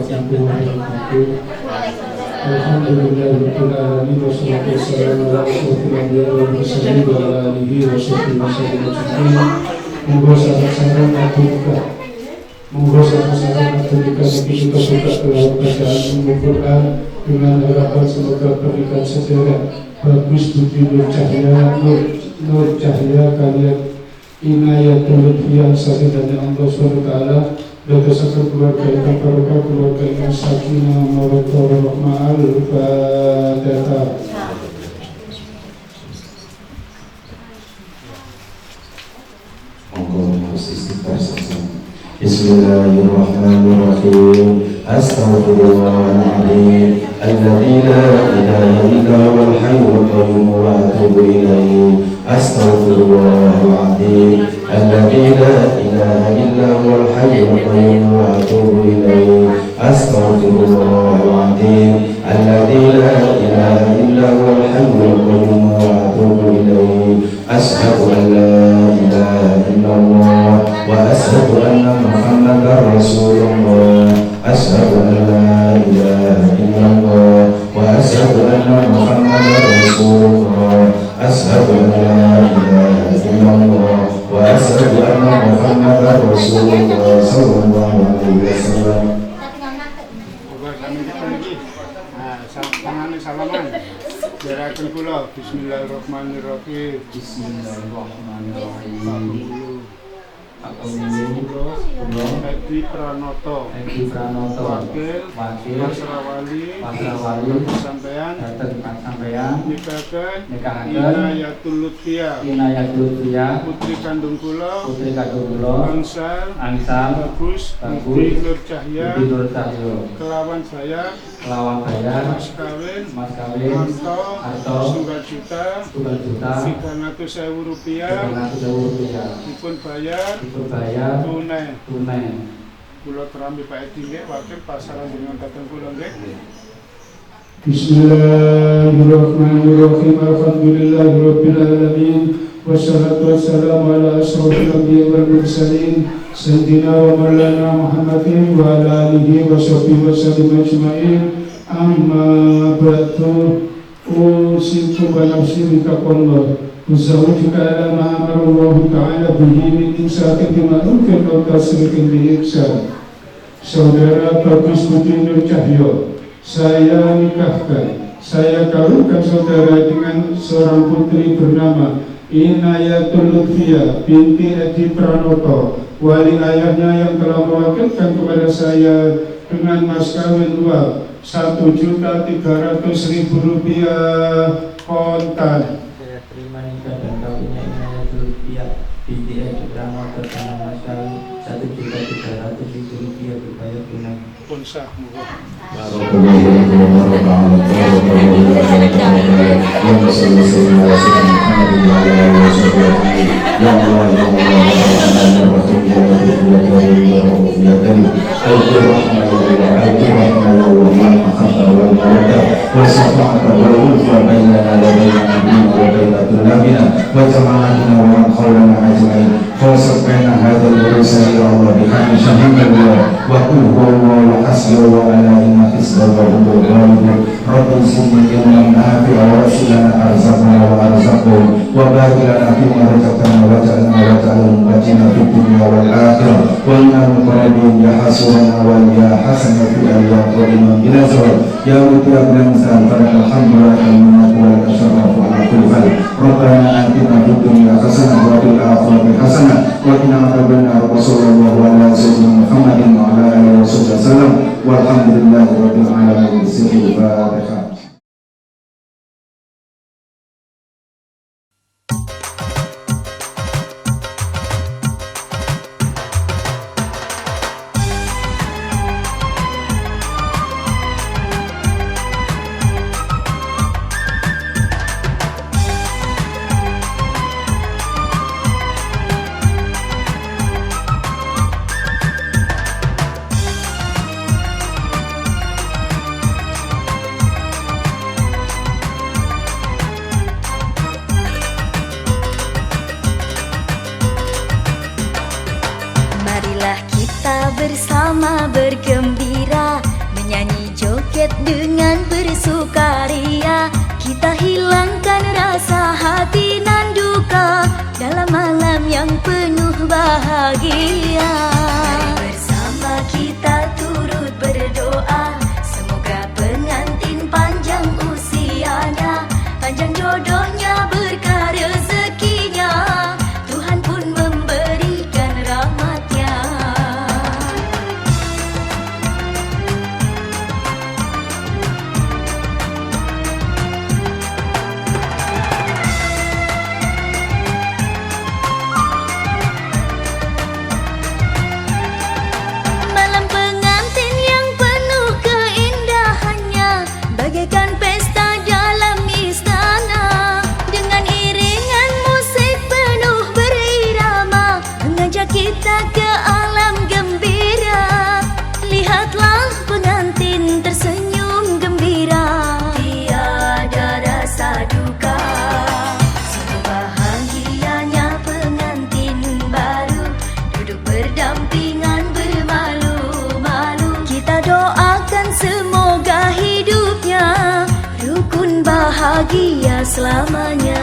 warahmatullahi wabarakatuh. Alhamdulillahirabbil alamin wassalatu wassalamu ala asyrofil anbiya'i wal mursalin wa ala alihi wa sahbihi wasallam. Monggo sahabat-sahabat Adulika, monggo sahabat-sahabat Adulika kita suka kelawat bacaan Al-Quran dengan harapan semoga pernikahan sederet bagus budi Nur Cahya kalian Inayatul Lutfiyah Sahidannya Allah SWT berdasarkan keluarga yang barokah, keluarga yang sakinah mawaddah warahmah. Al-Fatihah. Bismillahirrahmanirrahim. Astaghfirullahaladzim alladzi la ilaha illa huwal hayyul qayyum wa atubu ilaihi. Astaghfirullahaladzim alladzi la ilaha illa huwal hayyul qayyum wa atubu ilaihi. Astaghfirullahaladzim alladzi la ilaha illa huwal hayyul qayyum wa atubu ilaihi. Asyhadu an la ilaha illallah wa asyhadu anna Muhammadar Rasulullah. Asyhadu an la ilaha illallah wa asyhadu anna Muhammadar Rasulullah. Asyhadu an la ilaha illallah wa asyhadu anna Muhammadar Rasulullah sallallahu alaihi wasallam. Tangan salaman. Jarakan kula. Bismillahirrahmanirrahim. Bismillahirrahmanirrahim. Edi Pranoto Wakil Pasrawali Sampean nikahaken Inayatul Lutfiyah putri kandung kula Angsal Bagus Nur Cahya kelawan saya mas kawin Harto setunggal juta 300.000 rupiah dipun bayar tunai. Kula terambi Pak Edi nggih wakil pasaran dengan dateng kula nggih. Bismillahirrahmanirrahim. Alhamdulillahirabbil alamin. Wassalatu wassalamu ala asyrofil anbiya'i wal mursalin sayyidina wa maulana Muhammadin wa ala alihi wa sahbihi wasallam ajma'in. Amma ba'du. Usikum wa nafsi bitaqwallah. وزوجك على ما أمر الله تعالى به من إمساك بمعروف أو تسريح بإحسان. Saudara Bagus Budi Nur Cahyo, saya nikahkan, saya kawinkan saudara dengan seorang putri bernama Inayatul Lutfiyah binti Edi Pranoto. Wali ayahnya yang telah mewakilkan kepada saya dengan mas kawin uang 1.300.000 rupiah kontan. Terima nikah dan kawinnya Inayatul Lutfiyah binti Edi Pranoto dengan mas kawin 1.300.000 rupiah dibayar tunai. Pun sah muka. dengan bersukaria, kita hilangkan rasa hati nan duka dalam malam yang penuh bahagia. Mari bersama kita turut berdoa, semoga pengantin panjang usianya, panjang jodohnya, berkah rezekinya, Tuhan pun memberikan rahmatnya. Malam pengantin yang penuh keindahannya, bagaikan pesta dalam istana, dengan iringan musik penuh berirama, mengajak kita ke alam gembira. Lihatlah pengantin tersenyum gembira, tiada rasa duka, sungguh bahagianya pengantin baru, duduk berdampingan bermalu-malu. Kita doakan semoga hidupnya rukun bahagia selamanya.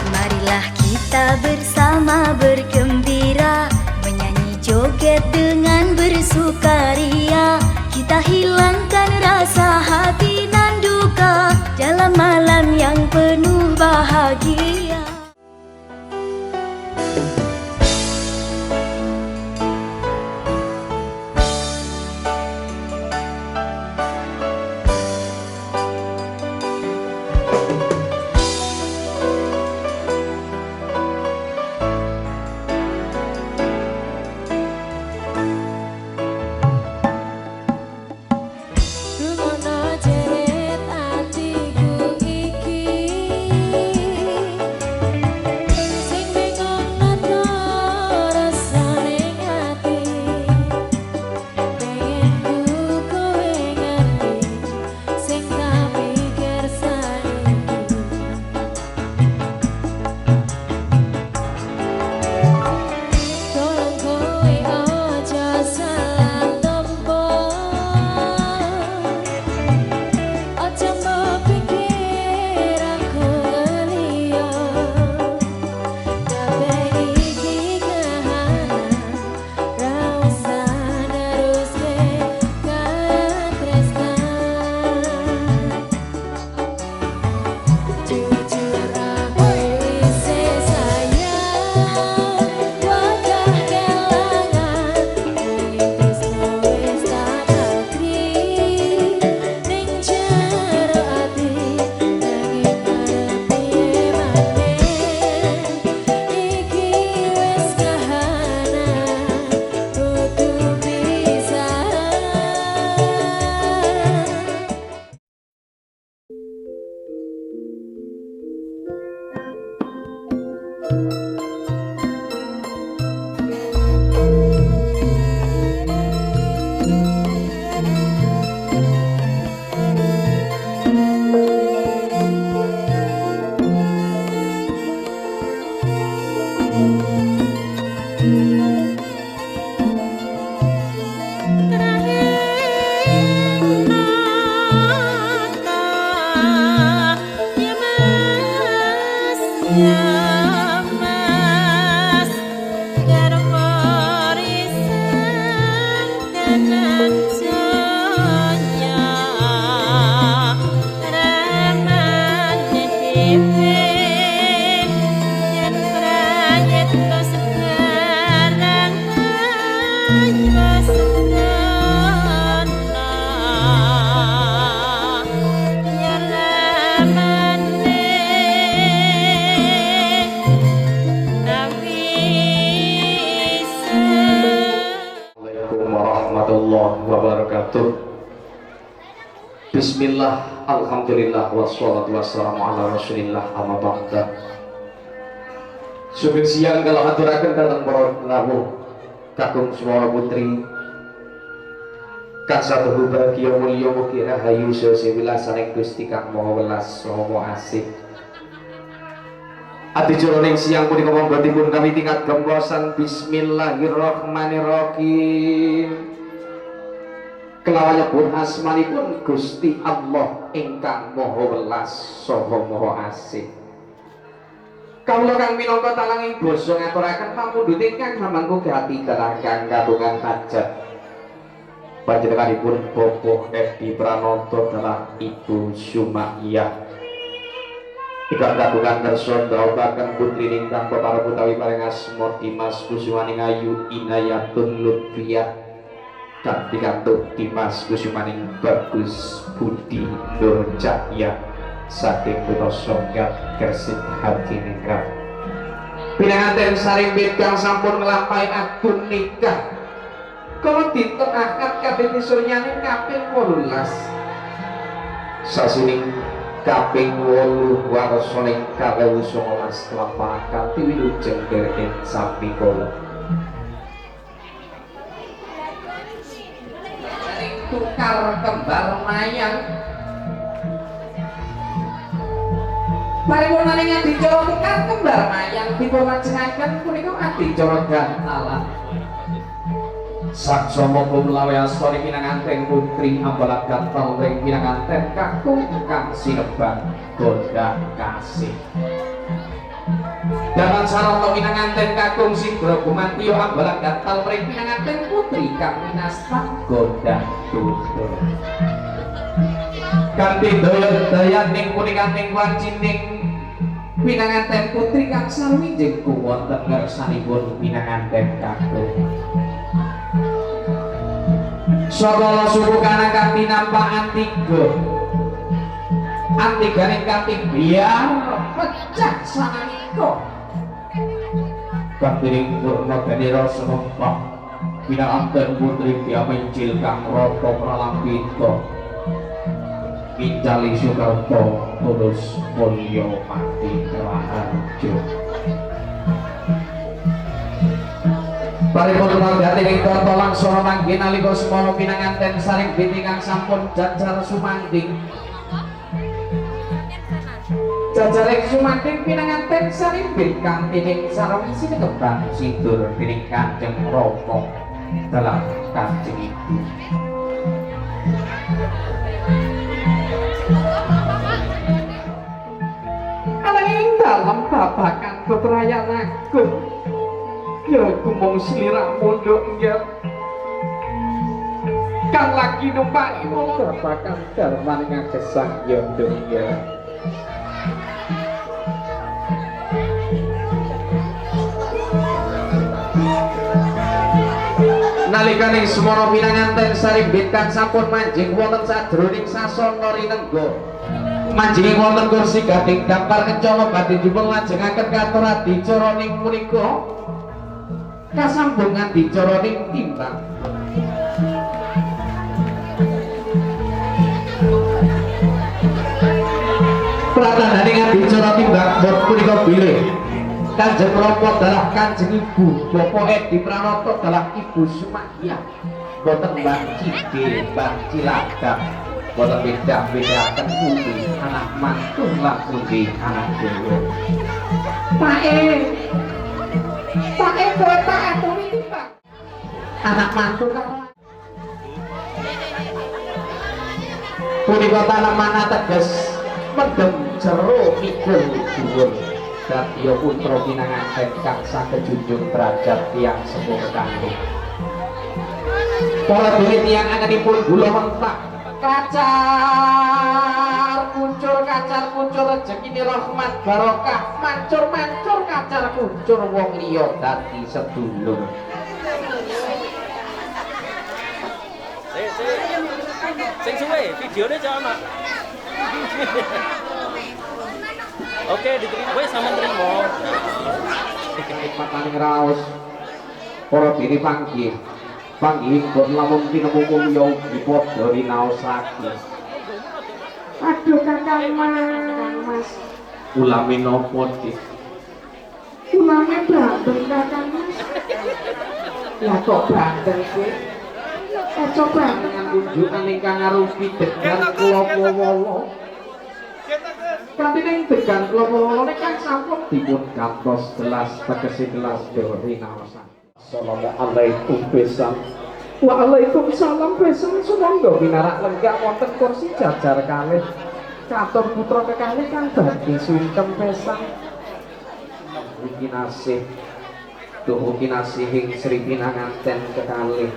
Marilah kita bersama bergembira, menyanyi joget dengan bersukaria, kita hilangkan rasa hati nan duka dalam malam yang penuh bahagia. Bismillah, alhamdulillah, wassalatu wassalamu ala rasulillah, amma ba'da. Sugeng siang kalau aturaken dhateng para rawuh kakung swara putri kang sabuh bahagia mulya mugi rahayu sese wilasaning Gusti Kang Maha Welas saha Maha Asih. Adicara ning siang punika monggonipun kami tingkat gemblosan. Bismillahirrahmanirrahim. Kelawan nyebut asmanipun Gusti Allah ingkang Maha Welas saha Maha Asih. Kawula kang minangka talanging basa ngaturaken pamundhut ingkang mamangku gati kalahan kagungan hajat. Panjenenganipun Bapak Edi Prananta dalah Ibu Sumaiyah. Ingkang kagungan kersa ndhawaken putri ingkang peparep utawi paring asma Dimas Kusumaning Ayu Inayatun Lutfiyah. Dan dikantuk Dimas Kusumaning Bagus Budi Nur Cahya saking kutha Songgat Gresik Hati Ningrat. Pinanganten sarimbit kang sampun nglampahi akad nikah kala dinten Ahad kaping suryaning kaping 18 sasining kaping 8 warsaning 2019 lampahan wilujeng dereng sami kala. Tukar kembar mayang paripurna ing adicara tukar kembar mayang dipunlajengaken punika adicara gantalan saksama kumlawe astari pinanganten putri ambalat gantal ring pinanganten kakung kang sinebang Gondang Kasih. Dalam sarana pinanganten kakung Sidra Gumantiya ambalat gantal ring pinanganten putri kang winastan Gondang Duda. Kanthi daya-daya ning punika ning wancining pinanganten putri kang sawijing wonten ngersanipun pinanganten kakung. Sakala suku kanang kanthi nampakan 3 antiganing kanthi biar pecah sanalika kanthi purna ganira semoga pinanganten putri Piamencil kang rata pralampita Minjali Soekarto tulus mulya mati raharja. Paripurna gatining tata langsana manggen nalika semana pinanganten saring binti kang sampun jajar sumanding. Jajaring sumanding pinanganten saring binti kang dening sarwi sinekebang sidur dening Kanjeng Rama dalam Kanjeng Ibu. Ananging dalam babagan bebrayan agung ya kumong slira mondok nggih kang lagi numpaki babagan darmaning agesang ya nggih. Nalikaning semana pinanganten sarimbit kang sampun manjing wonten sadroning sasana rinengga manjing wonten kursi gading dampar kencana badhe dipun lajengaken katur adicara ning punika kasambungan dicara ning timbang. Pratandhaning adicara timbang punika bilih Kanjeng Rama dalah Kanjeng Ibu, Bapak Edi Pranata dalah Ibu Sumaiyah. Boten Mbak Cide, Mbak Cilagap, boten beda-bedaken pundi anak mantu lan pundi anak dewa. Pak kowe tak aturi iki, Pak. Anak mantu karo punika tanaman ateges mendem jero mikul dhuwur. Datya putra pinanganten kang saged junjung derajat tiyang sepuh kangge. Para dewi tiyang anganipun gula mentak kacar kuncur rezekine rahmat barokah mancur kacar kuncur wong liya dadi sedulur. Sing suwe videone jangan mak. Oke, diterima. Wes sama terima. Nikmataning raos para diri panggih kok lamun tinemu mulya ugi padha rinaosake. Aduh Kakang Mas. Ulame nopo Dik? Ulame berantem Kakang Mas. Lah kok berantem sih? Coba Dengan kunjungan ingkang arupi degan Klopo-wolo. Kanthi ning degan Klopo-wolo kan sampun dipun gantos gelas tegese gelas dewa rinaosan. Assalamualaikum besan. Waalaikumsalam besan sumangga pinarak lenggah wonten kursi jajar kalih. Katur putra kekalih kang badhe sungkem besan. Kinasih duh kinasihing Sri Pinanganten kekalih.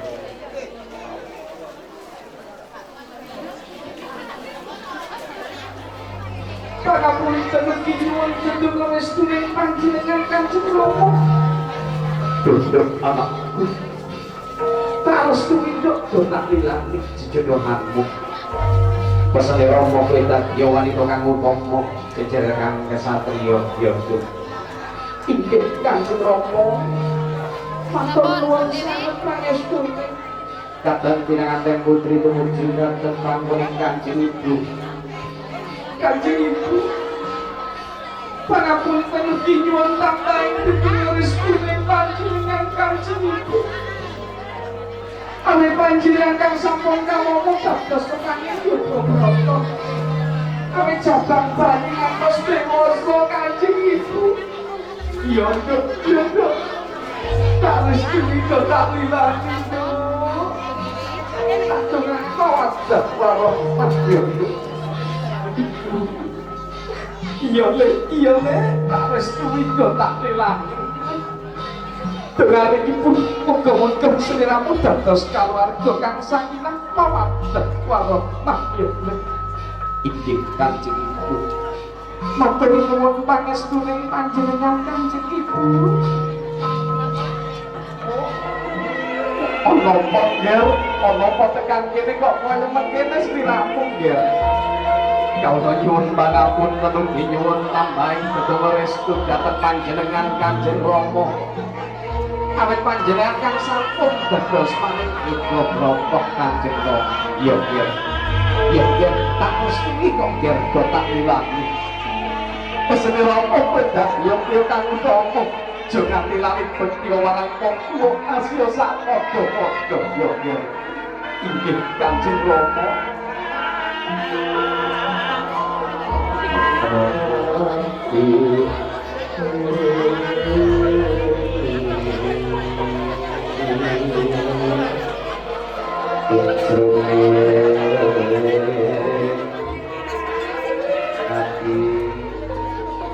Pangapunten ugi nyuwun sedulur restuning panjenengan Kanjeng Rama. Duduk anakku. Tarestui nduk donak lilani Jejodohanmu pesane Rama Kletak ya wanita kang utama jejer kang kesatriya ya Duh. inggih Kanjeng Rama. Matur nuwun sanget pangestune. Kadang Pinanganten putri tumuju dhateng panggoning Kanjeng Ibu. Kanjeng Ibu. Pangapunten ugi nyuwun tambahin sedulur restuning panjenengan Kanjeng Ibu. Awit panjenengan kang sampun kawono dados kekanging Yoga Brata. Awit jabang bani ngantos dewasa Kanjeng Ibu. Iya Nduk, iya Nduk. Tak restui kok tak lilani Nduk. Tak dengan mawaddah warahmah ya Nduk. Iya Le, tak restui kok tak lilani. Dengaripun muga-muga sliramu dados kaluwarga kang sakinah mawaddah warahmah ya Le. Inggih Kanjeng Ibu. Matur nuwun pangestuning panjenengan Kanjeng Ibu. Ana apa Ger? Ana apa tekan kene kok kaya mengkene sliramu Ger? Kawula nyuwun pangapunten ugi nyuwun tambahin sedaya restu dhateng panjenengan Kanjeng Rama. Awit panjenengan kang sampun dados manungsa brata Kanjeng Rama. Iya Ger. Iya Ger, tak mesti kok Ger kok tak ilangi. Pesene Rama pedak yo kang utama. Aja nganti lali bekti warang kok asya sak padha-padha yo Ger. Inggih Kanjeng Rama.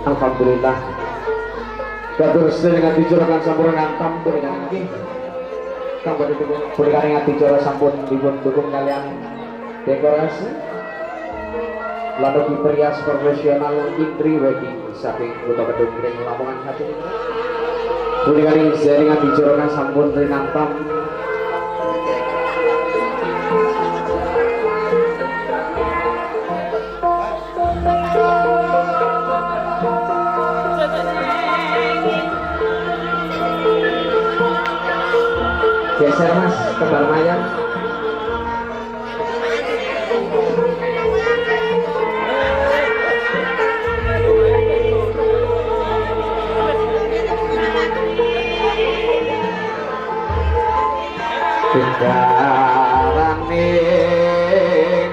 Alhamdulillah. Katur sedaya dicurakan sampun ngantam dengan iki. Kang badhe dipun berkari acara sampun dipun dukung kalian dekorasi. Lalu perias profesional Indri Wedding saking Kota Kedung Ring Lamongan satu. Berkari sedaya dicurakan sampun ngantam. Geser Mas ke Barmayan. Dekarane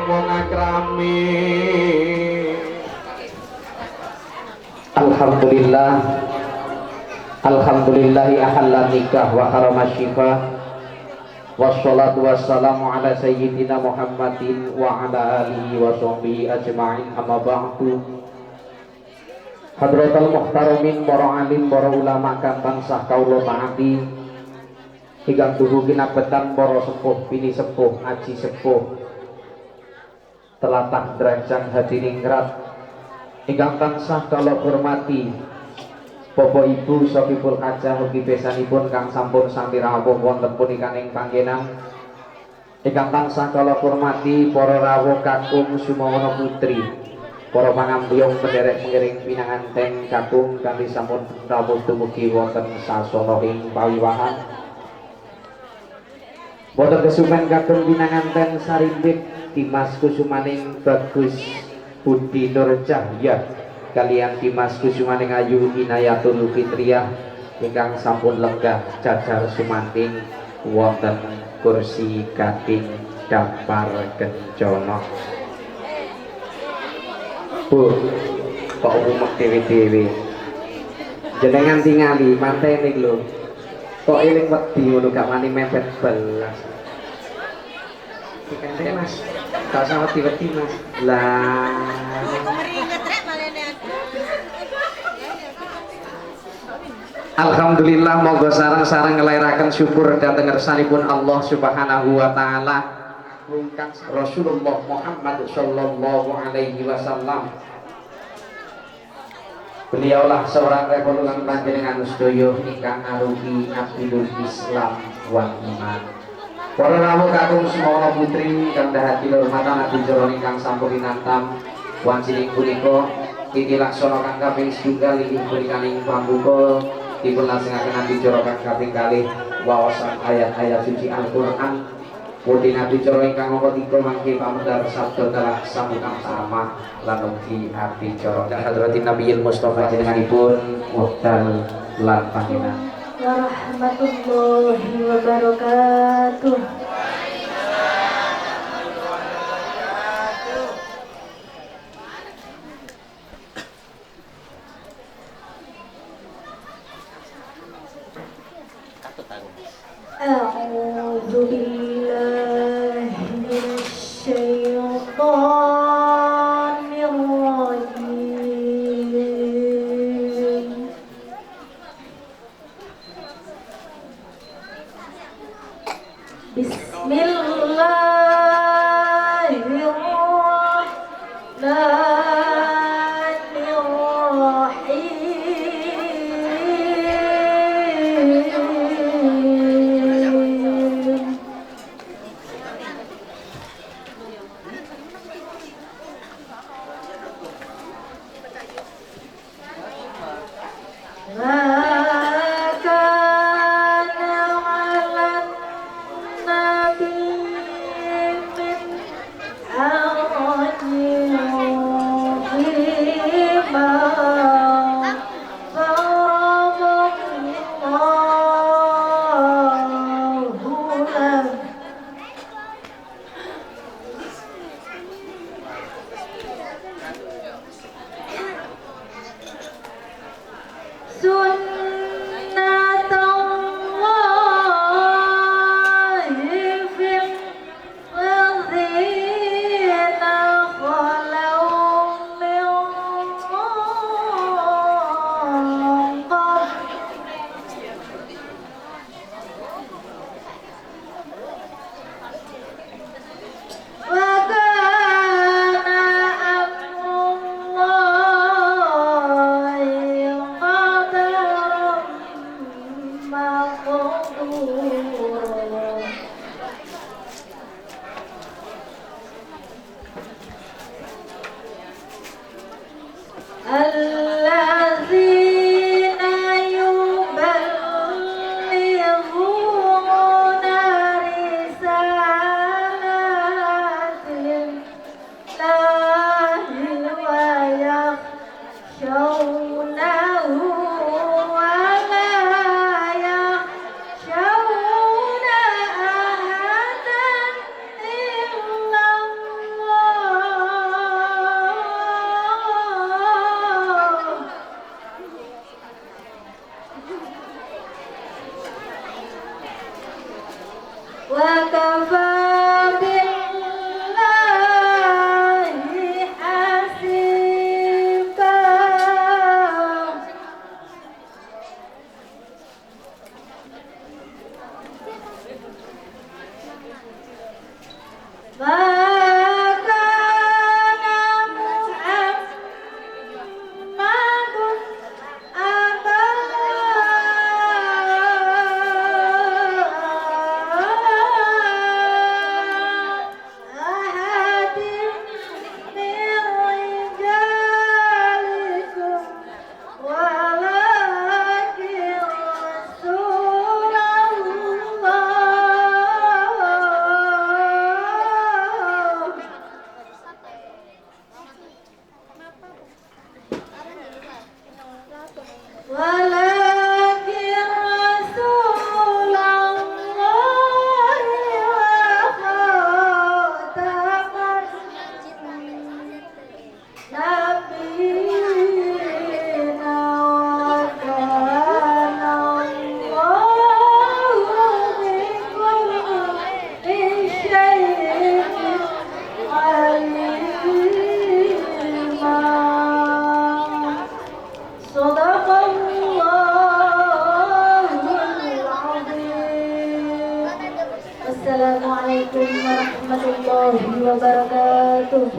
wong akrami. Alhamdulillah. Alhamdulillahi ahalla nikah wa harama syifah. Wassalatu wassalamu ala sayyidina Muhammadin wa ala alihi wa sahbihi ajma'in amma ba'du. Hadratul muhtaramin para alim para ulama kang tansah kawula taati. Ingkang duhu kinabetan para sepuh pini sepuh aji sepuh. Telatah derajang hadiningrat ingkang tansah kawula hormati. Bapak Ibu Sofipul Kajah ugi besanipun kang sampun sami rawuh wonten punikaning panggenan. Ingkang tansah kula hormati para rawuh kakung Sumawana Putri, para pangambyong penderek pengiring Pinanganten kakung kanthi sampun rawuh dumugi wonten sasana ing pawiwahan. Wonten kesupen kakung Pinanganten sarimbit Dimas Kusumaning Bagus Budi Nur Cahya kalian Dimas Kusumaning Ayu Inayatul Fitriyah ingkang sampun lenggah jajar sumanting wonten kursi gading dapar kencana. Bu, kok umek dewe-dewe jenengan tingali mantene lho, kok eling wedi ngono gak wani mepet belas. Dikandhe Mas, gak usah wedi-wedi Mas. Lah Alhamdulillah, moga sareng-sareng ngelairaken syukur dhateng ngersanipun Allah Subhanahu wa taala. Mungkang Rasulullah Muhammad sallallahu alaihi wasallam. Beliaulah seorang revolutan panjenengan sedaya ingkang arupi Abdul Islam wal Iman. Para rawuh kakung semana putri kang dahati hormatan adicara ingkang sampun dinantam wanci punika iki laksana kang kaping setunggal inggih punikaning pambuka dipun lajengaken adicara kang kaping kalih wawasan ayat-ayat suci Al-Qur'an. Putih adicara ingkang angka 3 mangke pamedhar sabda telah sambutan sama lan ugi adicara hadratin Nabiyil Mustofa jenenganipun wekdal lan panjenengan warahmatullahi wabarakatuh. A'udzu billahi minasyaitonir rajim. Bismillahirrahmanirrahim.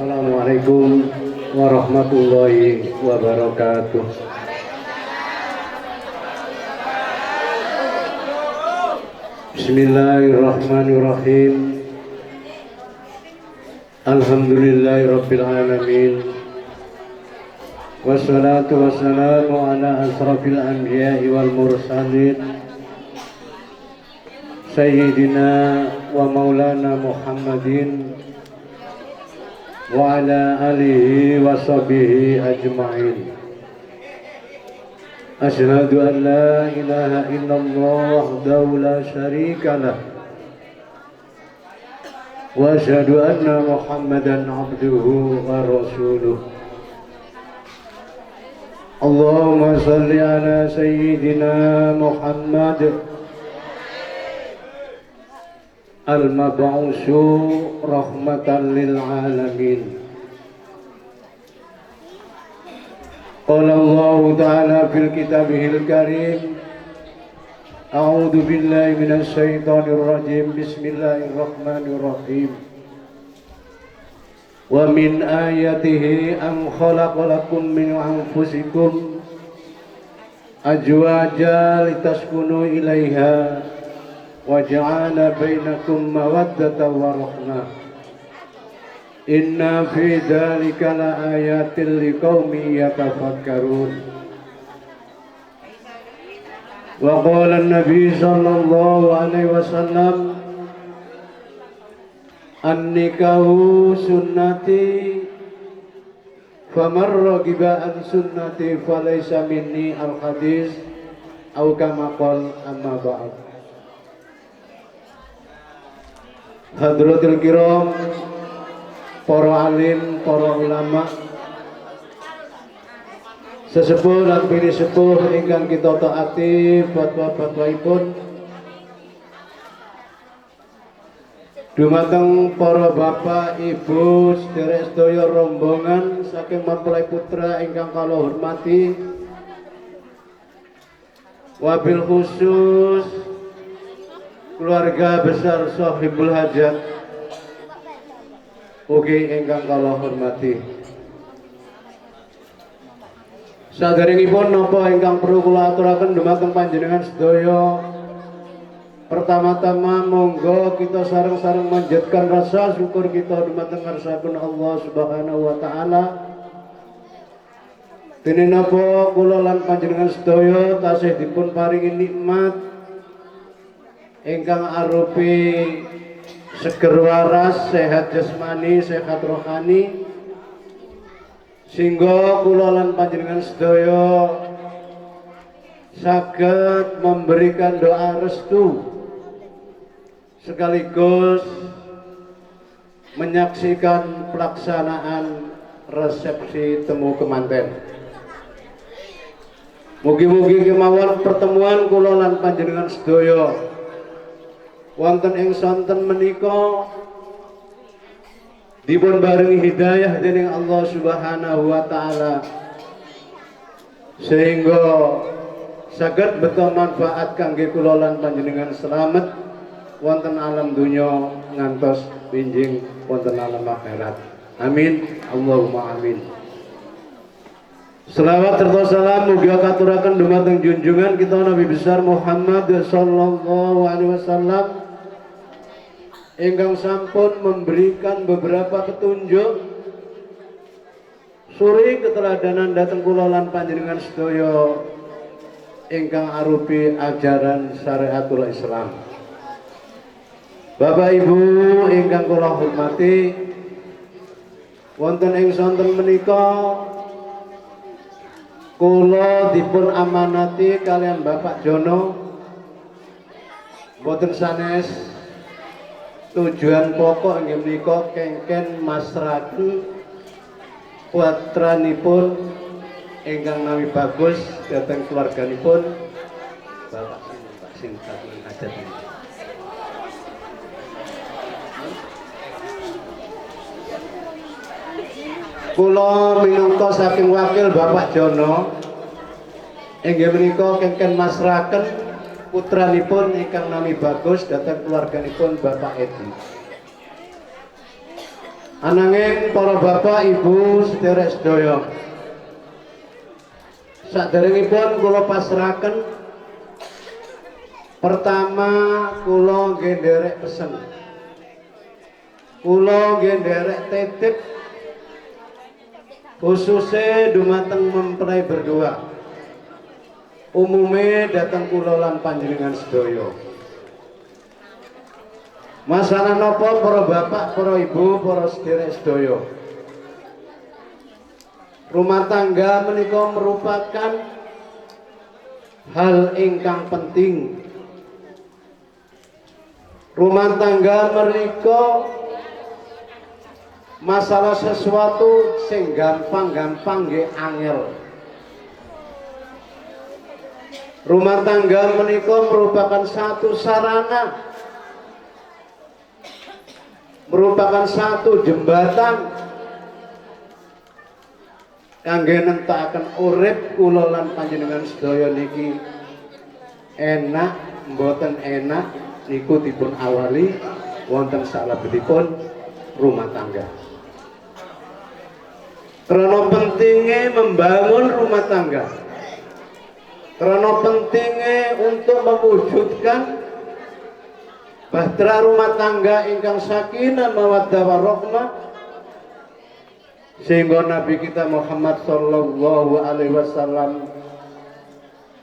Assalamualaikum warahmatullahi wabarakatuh. Bismillahirrahmanirrahim. Alhamdulillahirabbil alamin. Wassalatu wassalamu ala asrafil anbiya'i wal mursalin Sayyidina wa maulana Muhammadin wa ala alihi wa sahbihi ajma'in. Asyhadu an la ilaha illallah wahdahu la syarika lah wa asyhadu anna Muhammadan abduhu wa rasuluh. Allahumma salli ala sayyidina Muhammad al-mab'usu rahmatan lil alamin. Qala Allah ta'ala fil kitabihil karim, a'udzu billahi minasy syaithanir rajim, bismillahirrahmanirrahim. Wa min ayatihi an khalaqa lakum min anfusikum azwajan litaskunu ilaiha wa ja'ala bainakum mawaddatan wa rahmah. Inna fi dzalika laayatin liqaumin yatafakkarun. Wa qala an-nabi sallallahu alaihi wasallam, an-nikahu sunnati faman raghiba an sunnati falaysa minni al-hadis aw kama qala amma ba'd. Hadratul kiram, para alim, para ulama, sesepuh lan bini sepuh ingkang kita taati fatwa-fatwaipun, dumateng para bapak, ibu, sederek sedaya rombongan saking mempelai putra ingkang kula hormati, wabil khusus keluarga besar Shahibul Hajat ugi ingkang kula hormati. Saderengipun napa ingkang perlu kula aturaken dumateng panjenengan sedaya, pertama-tama monggo kita sareng-sareng manjatkan rasa syukur kita dumateng ngarsapun Allah Subhanahu wa taala. Dene napa kula lan panjenengan sedaya tasih dipun paringi nikmat ingkang arupi seger waras, sehat jasmani, sehat rohani, sehingga kula lan panjenengan sedaya saged memberikan doa restu sekaligus menyaksikan pelaksanaan resepsi temu kemanten. Mugi-mugi kemawon pertemuan kula lan panjenengan sedaya wonten ing sonten menika dipun barengi hidayah dening Allah Subhanahu wa taala sehingga saged beto manfaat kangge kula lan panjenengan selamat wonten alam dunya ngantos pinjing wonten alam akhirat. Amin, Allahumma amin. Selawat serta salam mugi katuraken dumateng junjungan kita Nabi besar Muhammad sallallahu alaihi wasallam ingkang sampun memberikan beberapa petunjuk suri keteladanan dhateng kula lan panjenengan sedaya ingkang arupi ajaran syariatul Islam. Bapak Ibu ingkang kula hormati, wonten ing sonten menika kula dipun amanati kalian Bapak Jono boten sanes tujuan pokok inggih menika kengken masraken putranipun ingkang nami bagus dhateng keluarganipun Bapak Sinta Hajat. Kula minangka saking wakil Bapak Jono inggih menika kengken masraken putranipun ingkang nami bagus dhateng keluarganipun Bapak Edi. Ananging para bapak ibu sederek sedaya, saderengipun kula pasrahaken pertama kula nggih nderek pesen, kula nggih nderek titip khususnya dumateng mempelai berdua, umumnya datang kula lan panjenengan sedaya. Masalah napa para bapak, para ibu, para sederek sedaya, rumah tangga menika merupakan hal ingkang penting. Rumah tangga menika masalah sesuatu sing gampang-gampang nggih angel. Rumah tangga menika merupakan satu sarana, merupakan satu jembatan kangge nentakaken urip kula lan panjenengan sedaya niki enak mboten enak niku dipun awali wonten salebetipun rumah tangga. Karena pentingnya membangun rumah tangga, karena pentingnya untuk mewujudkan bahtera rumah tangga ingkang sakinah mawaddah warahmah, sehingga Nabi kita Muhammad sallallahu alaihi wasallam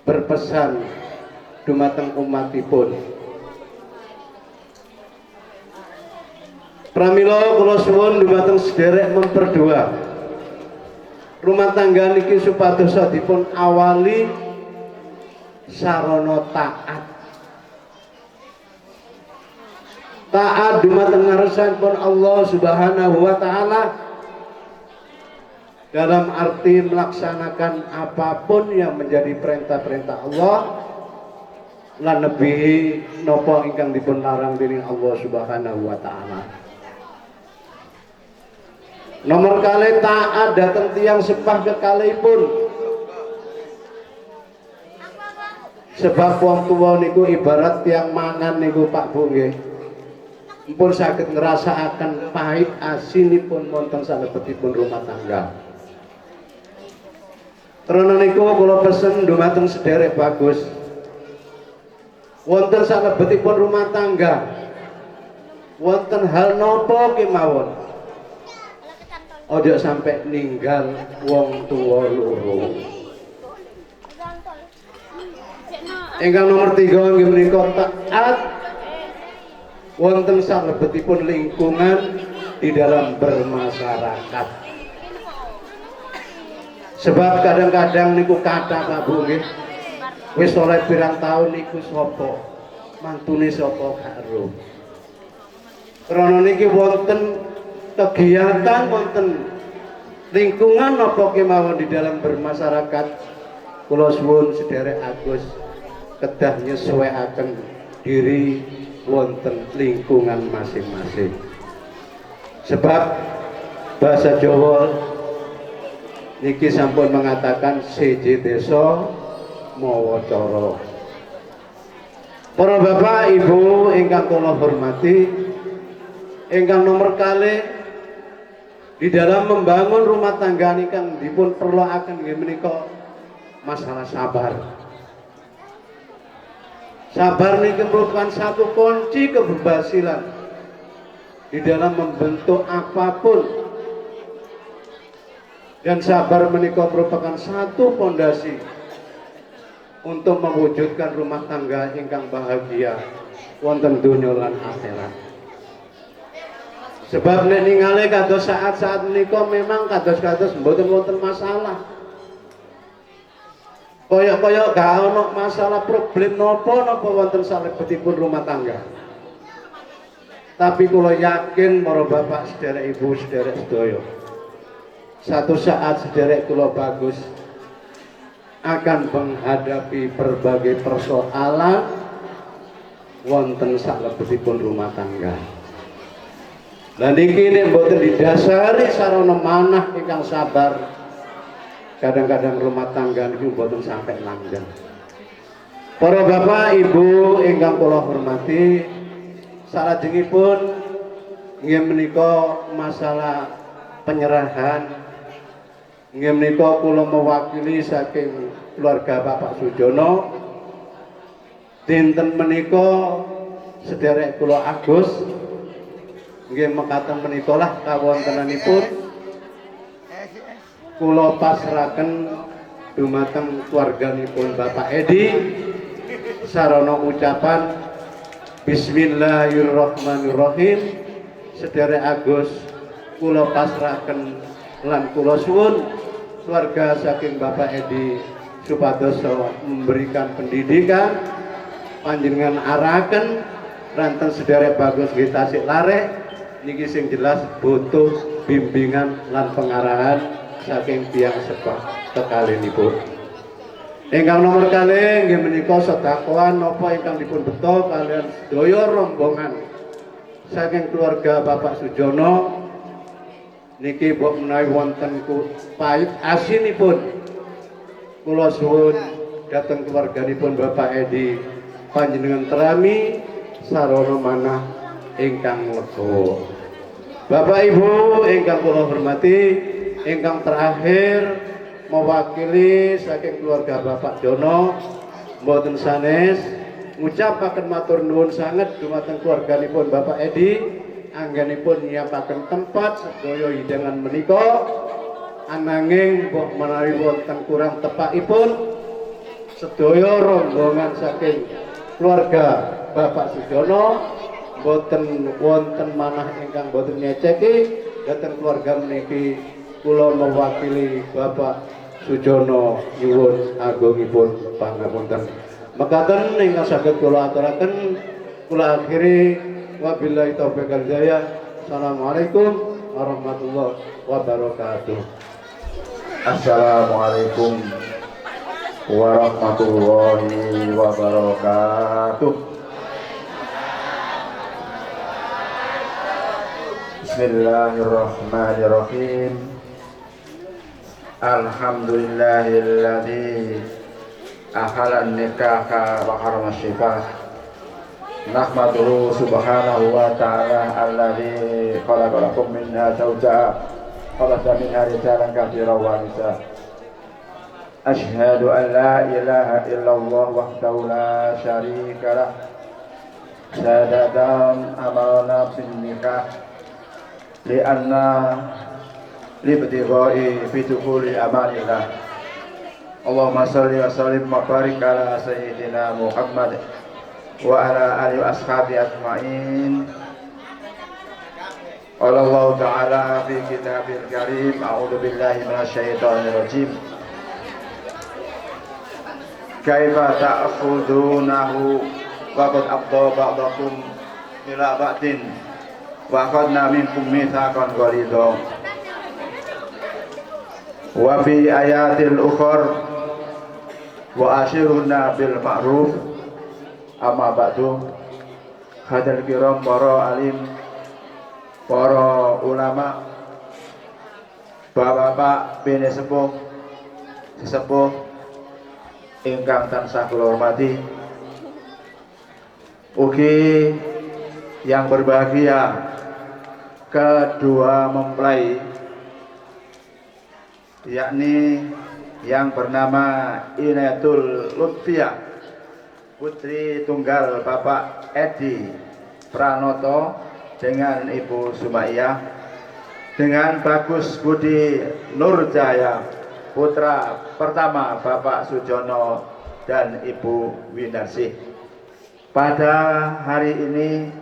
berpesan dumateng umatipun, pramila kula suwun dumateng sederek memperdua rumah tangga niki supados dipun awali sarana taat. Taat dumateng ngarsanipun Allah Subhanahu wa taala dalam arti melaksanakan apapun yang menjadi perintah-perintah Allah lan nebihi napa ingkang dipun larang dening Allah Subhanahu wa taala. Nomor kali taat datang tiang sepah kekalipun, sebab wong tuwa niku ibarat tiang mangan niku Pak Bu nggih, pun saged ngrasakaken pahit asinipun wonten salebetipun rumah tangga. Karena niku kula pesen dumateng sederek bagus, wonten salebetipun rumah tangga wonten hal napa kemawon ojo sampai ninggal wong tuwa loro. Ingkang nomor 3 nggih menika taat wonten salebetipun lingkungan di dalam bermasyarakat. Sebab kadang-kadang niku kata Pak Bu nggih, wis oleh pirang tahun niku sapa, mantune sapa karo. Krana niki wonten kegiatan, wonten lingkungan napa kemawon di dalam bermasyarakat, kula suwun sederek Agus kedah nyesuaiaken diri wonten lingkungan masing-masing. Sebab bahasa Jawa niki sampun mengatakan siji desa mawa cara. Para bapak ibu ingkang kula hormati, ingkang nomor kali di dalam membangun rumah tangga ingkang dipun perluaken nggih menika masalah sabar. Sabar niki merupakan satu kunci keberhasilan di dalam membentuk apapun, dan sabar menika merupakan satu pondasi untuk mewujudkan rumah tangga ingkang bahagia wonten donya lan akhirat. Sebab nek ningali kados saat-saat menika memang kados-kados mboten wonten masalah. Kaya-kaya gak ono masalah problem napa-napa wonten salebetipun rumah tangga. Tapi kula yakin para bapak sederek ibu sederek sedaya, satu saat sederek kula bagus akan menghadapi berbagai persoalan wonten salebetipun rumah tangga. Dan iki nek mboten didasari sarana manah ingkang sabar, kadang-kadang rumah tangga niku mboten sampai langgeng. Para bapak ibu ingkang kula hormati, salajengipun Nggih menika masalah penyerahan. Nggih menika kula mewakili saking keluarga Bapak Sujono. Dinten menika sederek kula Agus nggih mekaten menika lah kawontenanipun kula pasrahaken dumateng keluarganipun Bapak Edi sarana ucapan Bismillahirrahmanirrahim. Sederek Agus kula pasrahaken lan kula suwun keluarga saking Bapak Edi supados memberikan pendidikan panjenengan arahaken ranten sederek bagus nggih tasik lareh niki sing jelas butuh bimbingan lan pengarahan saking tiyang sepah kekalinipun. Ingkang nomor kalih nggih menika sedekahan napa ingkang dipun beto kalian sedaya rombongan saking keluarga Bapak Sujono niki mbok menawi wonten pahit asinipun kula suwun dhateng keluarganipun Bapak Edi panjenengan terami sarana manah ingkang lega. Bapak Ibu ingkang kula hormati, ingkang terakhir mewakili saking keluarga Bapak Jono mboten sanes ngucapaken matur nuwun sanget dumateng keluarganipun Bapak Edi anggenipun nyiapaken tempat sedaya hidangan menika ananging mbok menawi wonten kurang tepakipun sedaya rombongan saking keluarga Bapak Sujono boten wonten manah ingkang boten nyeceki dhateng keluarga meniki kula mewakili Bapak Sujono nyuwun agungipun pangapunten. Mekaten ingkang saged kula aturaken kula akhiri wabillahi taufiq wal hidayah. Assalamualaikum warahmatullahi wabarakatuh. Assalamualaikum warahmatullahi wabarakatuh. Bismillahirrahmanirrahim. Alhamdulillahilladzi ahalan nikaha wa harama syifah. Nahmaduhu subhanahu wa ta'ala alladzi khalaqalakum minha zawjaha khalaqa minha rijalan katsiran wa nisaa. Asyhadu an la ilaha illallah wahdahu la syarika lah. Syahadatan amalna bin nikah li'anna libtighai fi dukhuli amalillah. Allahumma shalli wa sallim wa barik ala sayyidina Muhammad wa ala alihi wa ashabi ajma'in. Qala Allah ta'ala fi kitabil karim a'udzu billahi minasyaitonir rajim. Kaifa ta'khudunahu wa qad afdha ba'dakum ila ba'din wa akhadna minkum mitsaqan ghalidha. Wa fi ayatil ukhra wa ashiruna bil ma'ruf. Amma ba'du. Hadal kiram para alim, para ulama, bapak-bapak bini sepuh, sesepuh ingkang tansah kula hormati. Ugi yang berbahagia kedua mempelai, yakni yang bernama Inayatul Lutfiyah, putri tunggal Bapak Edi Pranoto dengan Ibu Sumaiyah, dengan Bagus Budi Nurjaya, putra pertama Bapak Sujono dan Ibu Winarsih. Pada hari ini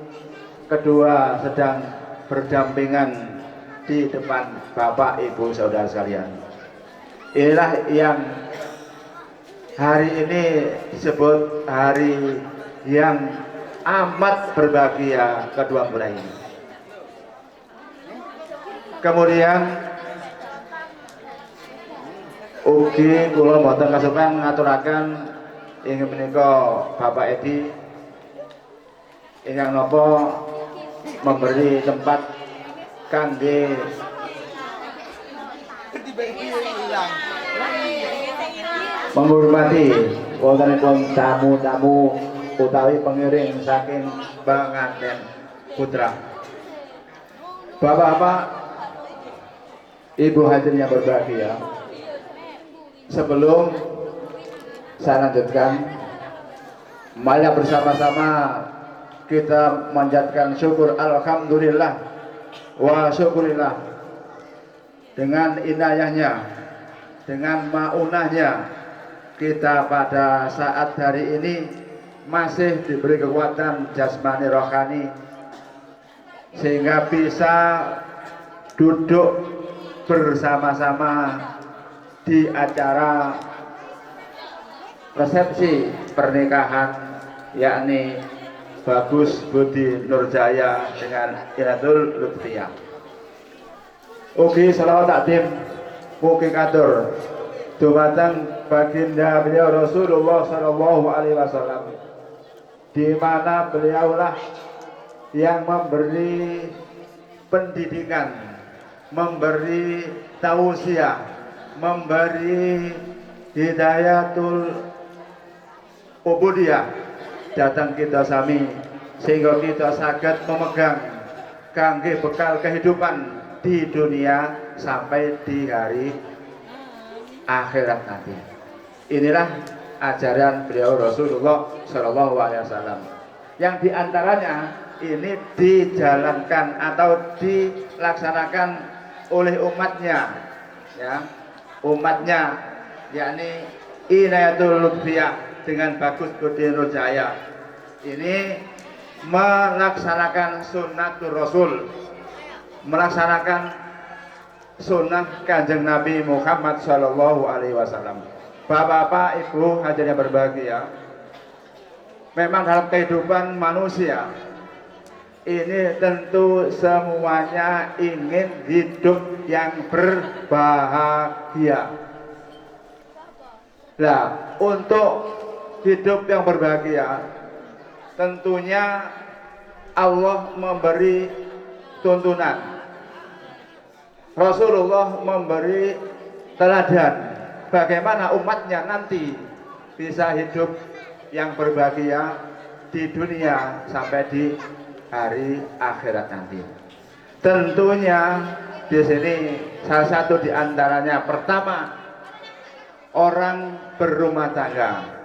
kedua sedang berdampingan di depan Bapak Ibu saudara sekalian. Inilah yang hari ini disebut hari yang amat berbahagia kedua mempelai ini. Kemudian ugi kula mboten kasupen ngaturaken inggih menika Bapak Edi ingkang napa memberi tempat kangge menghormati wontenipun tamu-tamu utawi pengiring saking pengantin putra. Bapak-bapak, Ibu hadirin yang berbahagia, sebelum saya lanjutkan, mari bersama-sama kita menjadikan syukur alhamdulillah wa syukurillah dengan inayahnya, dengan maunahnya kita pada saat hari ini masih diberi kekuatan jasmani rohani sehingga bisa duduk bersama-sama di acara resepsi pernikahan, yakni Bagus Budi Nurjaya dengan Inatul Lutfiyah. Ugi selawat takdim mugi katur dumateng baginda beliau Rasulullah Shallallahu Alaihi Wasallam, di mana beliaulah yang memberi pendidikan, memberi tausiah, memberi hidayatul ubudiyah datang kita sami, sehingga kita saged memegang kangge bekal kehidupan di dunia sampai di hari akhirat nanti. Inilah ajaran beliau Rasulullah Shallallahu Alaihi Wasallam yang diantaranya ini dijalankan atau dilaksanakan oleh umatnya, ya, umatnya, yakni Inayatul Lutfiyah dengan Bagus Budi Nurjaya ini melaksanakan sunnatul Rasul, melaksanakan sunnah Kanjeng Nabi Muhammad Shallallahu Alaihi Wasallam. Bapak-bapak, ibu hadirin yang berbahagia, memang dalam kehidupan manusia ini tentu semuanya ingin hidup yang berbahagia. Nah, untuk hidup yang berbahagia tentunya Allah memberi tuntunan, Rasulullah memberi teladan bagaimana umatnya nanti bisa hidup yang berbahagia di dunia sampai di hari akhirat nanti. Tentunya di sini salah satu di antaranya pertama, orang berumah tangga.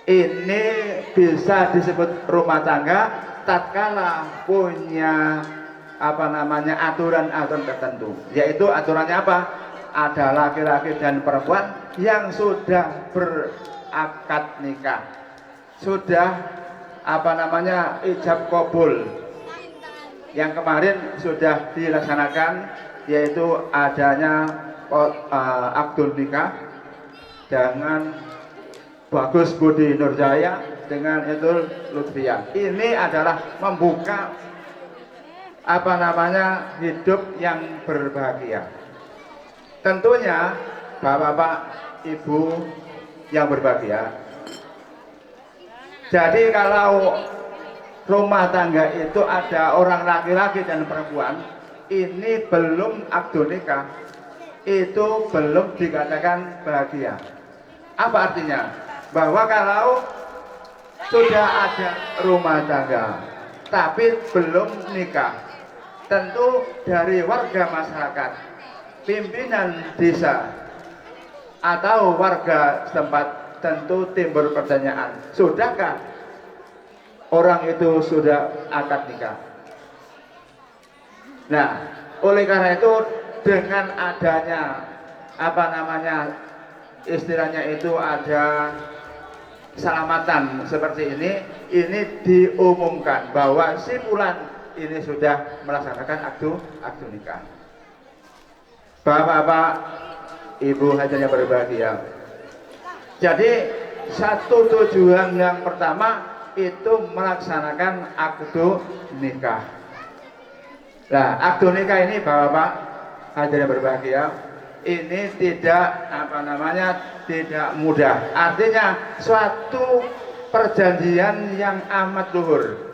Ini bisa disebut rumah tangga tatkala punya aturan-aturan tertentu, yaitu aturannya apa? Ada laki-laki dan perempuan yang sudah berakad nikah, sudah ijab kabul, yang kemarin sudah dilaksanakan, yaitu adanya akdul nikah dengan Bagus Budi Nurjaya dengan Inatul Lutfiyah. Ini adalah membuka hidup yang berbahagia. Tentunya bapak-bapak, ibu yang berbahagia, jadi kalau rumah tangga itu ada orang laki-laki dan perempuan, ini belum akad nikah, itu belum dikatakan bahagia. Apa artinya? Bahwa kalau sudah ada rumah tangga tapi belum nikah, tentu dari warga masyarakat, pimpinan desa atau warga setempat tentu timbul pertanyaan, sudahkah orang itu sudah akad nikah? Nah, oleh karena itu dengan adanya istilahnya itu ada selamatan seperti ini diumumkan bahwa si fulan ini sudah melaksanakan akad nikah. Bapak-bapak, ibu hadirin yang berbahagia, jadi satu tujuan yang pertama itu melaksanakan akad nikah. Nah, akad nikah ini bapak-bapak hadirin yang berbahagia, ini tidak tidak mudah. Artinya suatu perjanjian yang amat luhur.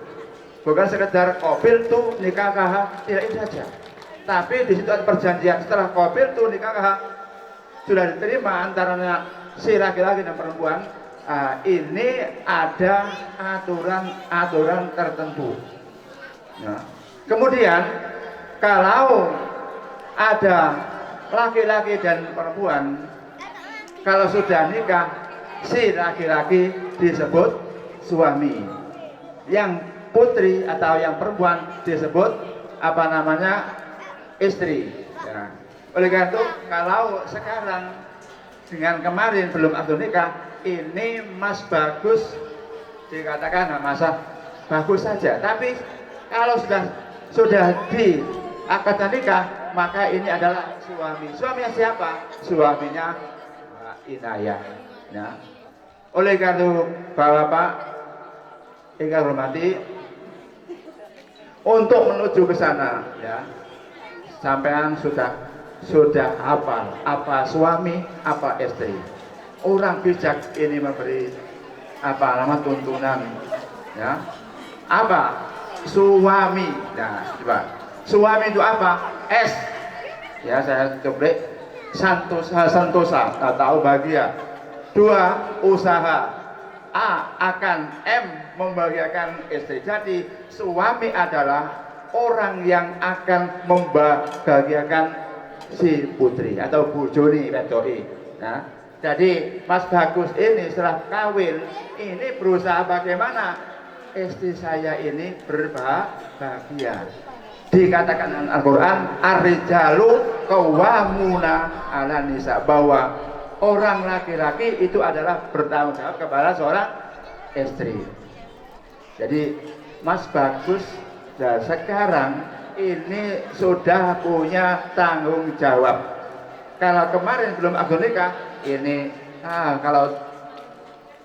Bukan sekedar qabil tu nikah tidak itu saja. Tapi di situ ada perjanjian, setelah qabil tu nikah sudah diterima antaranya si laki-laki dan perempuan, ini ada aturan-aturan tertentu. Nah, kemudian kalau ada laki-laki dan perempuan, kalau sudah nikah, si laki-laki disebut suami, yang putri atau yang perempuan disebut apa namanya, istri. Ya. Oleh karena itu, kalau sekarang dengan kemarin belum akad nikah, ini Mas bagus, dikatakan masa bagus saja. Tapi kalau sudah di akad nikah, maka ini adalah suami. Suaminya siapa? Suaminya Mbak Inayah. Ya. Oleh karena itu, Bapak ingkang hormati, untuk menuju ke sana, ya, sampean sudah hafal apa suami, apa istri. Orang bijak ini memberi apa nama tuntunan, ya. Apa suami? Nah, coba suami itu apa? S, ya, saya coba sentosa atau bahagia. 2, usaha. A, akan. M, membahagiakan istri. Jadi suami adalah orang yang akan membahagiakan si putri atau bojone wedok. Nah, jadi Mas Bagus ini setelah kawin ini berusaha bagaimana istri saya ini berbahagia. Dikatakan dalam Al-Quran, ar-rijalu qawwamuna 'alan nisa, bahwa orang laki-laki itu adalah bertanggung jawab kepada seorang istri. Jadi Mas Bagus sekarang ini sudah punya tanggung jawab. Kalau kemarin belum akad nikah, ini kalau